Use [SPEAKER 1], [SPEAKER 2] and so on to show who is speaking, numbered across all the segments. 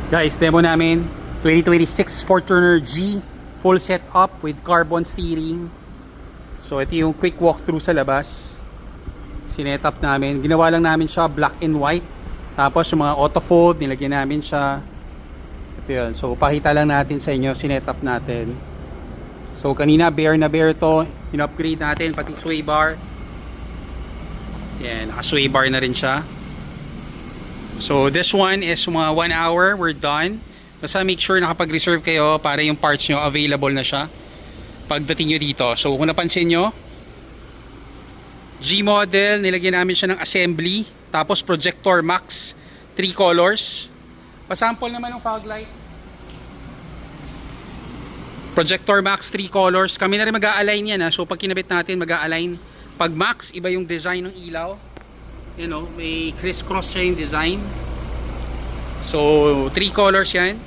[SPEAKER 1] Guys, demo namin 2026 Fortuner G full setup with carbon steering. So ito yung quick walkthrough sa labas. Sinetup namin. Ginawa lang namin siya black and white. Tapos yung mga auto fold, nilagyan namin siya. Ito yun. So pakita lang natin sa inyo, sinetup natin. So kanina bare na bare to. In-upgrade natin pati sway bar. Yan, naka-sway bar na rin siya. So this one is mga 1 hour, we're done. Basta make sure nakapag-reserve kayo para yung parts nyo available na siya pagdating nyo dito. So kung napansin nyo, G model, nilagyan namin siya ng assembly. Tapos projector max, 3 colors. Pasample naman ng fog light. Projector max, 3 colors. Kami na rin mag-a-align yan ha. So pag kinabit natin, mag-a-align. Pag max, iba yung design ng ilaw. You know, may criss-cross siya yung design. So 3 colors yan.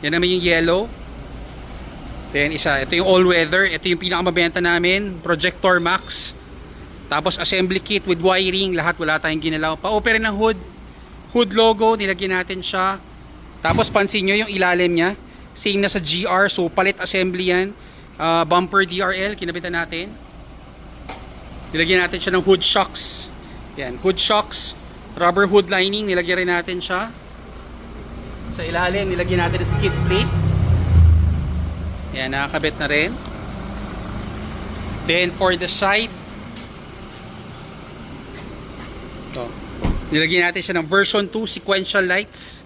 [SPEAKER 1] Yan naman yung yellow. Then isa, ito yung all weather. Ito yung pinakamabenta namin, projector max. Tapos assembly kit with wiring, lahat wala tayong ginalaw. Pa-open ng hood. Hood logo, nilagyan natin siya. Tapos pansin nyo yung ilalim niya, same na sa GR, so palit assembly yan. Bumper DRL, kinabitan natin. Nilagyan natin siya ng hood shocks. Yan, hood shocks, rubber hood lining, nilagyan rin natin siya. Sa ilalim, nilagyan natin ng skid plate. Yan, nakakabit na rin. Then for the side, ito, nilagyan natin siya ng version 2 sequential lights.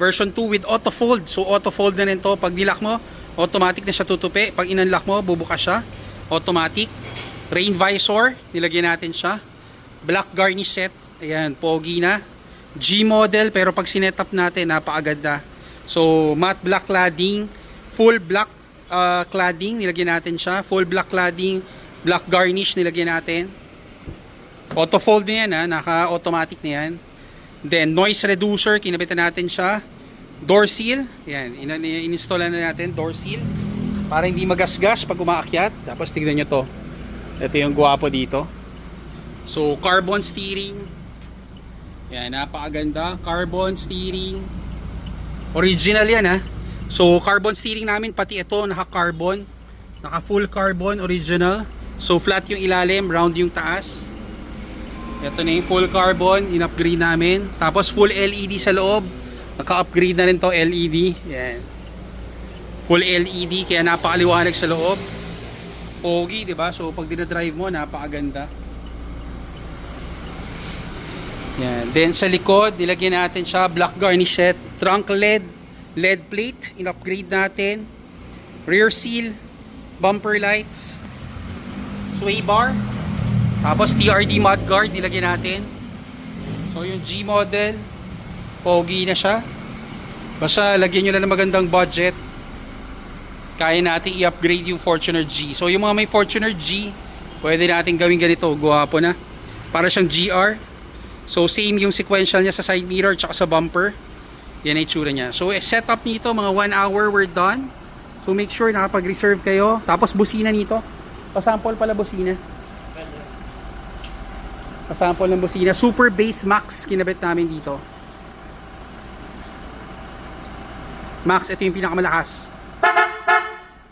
[SPEAKER 1] Version 2 with auto fold. So auto fold na rin to. Pag nilak mo, automatic na siya tutupi. Pag inunlock mo, bubukas siya. Automatic. Rain visor, nilagyan natin siya. Black garnish set, ayan, pogi na. G model, pero pag sinetup natin, napakagad na. So matte black cladding, full black cladding, nilagyan natin siya. Full black cladding, black garnish, nilagyan natin. Auto fold na yan ha, naka-automatic na yan. Then noise reducer, kinabitan natin siya. Door seal, ayan, in-install na natin, door seal. Para hindi magasgas pag umaakyat. Tapos tignan nyo to. Ito yung guwapo dito. So carbon steering. Yan, napakaganda. Carbon steering. Original yan ha. So carbon steering namin, pati ito naka-carbon. Naka full carbon, original. So flat yung ilalim, round yung taas. Ito na yung full carbon, in-upgrade namin. Tapos full LED sa loob. Naka-upgrade na rin to LED. Yan. Full LED, kaya napakaliwanag sa loob. Pogi, di ba? So pag dinadrive mo, napakaganda. Yan. Then sa likod, nilagyan natin siya black garnish set, trunk LED plate, in-upgrade natin. Rear seal, bumper lights, sway bar. Tapos TRD mudguard, nilagyan natin. So yung G model, pogi na siya. Basta lagyan nyo lang ng magandang budget. Kaya natin i-upgrade yung Fortuner G. So yung mga may Fortuner G, pwede natin gawin ganito, guwapo na. Para siyang GR. So same yung sequential niya sa side mirror tsaka sa bumper. Yan ang itsura niya. So setup nito, mga 1 hour, we're done. So make sure nakapag-reserve kayo. Tapos busina nito. Pasample pala busina. Pasample ng busina. Super Bass Max, kinabit namin dito. Max, ito yung pinakamalakas.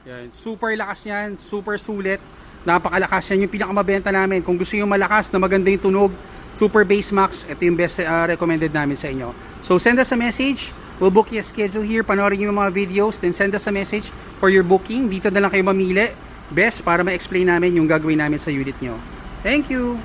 [SPEAKER 1] Yan. Super lakas yan, super sulit, napakalakas yan, yung pinakamabenta namin. Kung gusto yung malakas na maganda yung tunog, Super Bass Max, ito yung best recommended namin sa inyo. So send us a message, we'll book you a schedule here, panoorin yung mga videos, then send us a message for your booking. Dito na lang kayo mamili, best para ma-explain namin yung gagawin namin sa unit nyo. Thank you!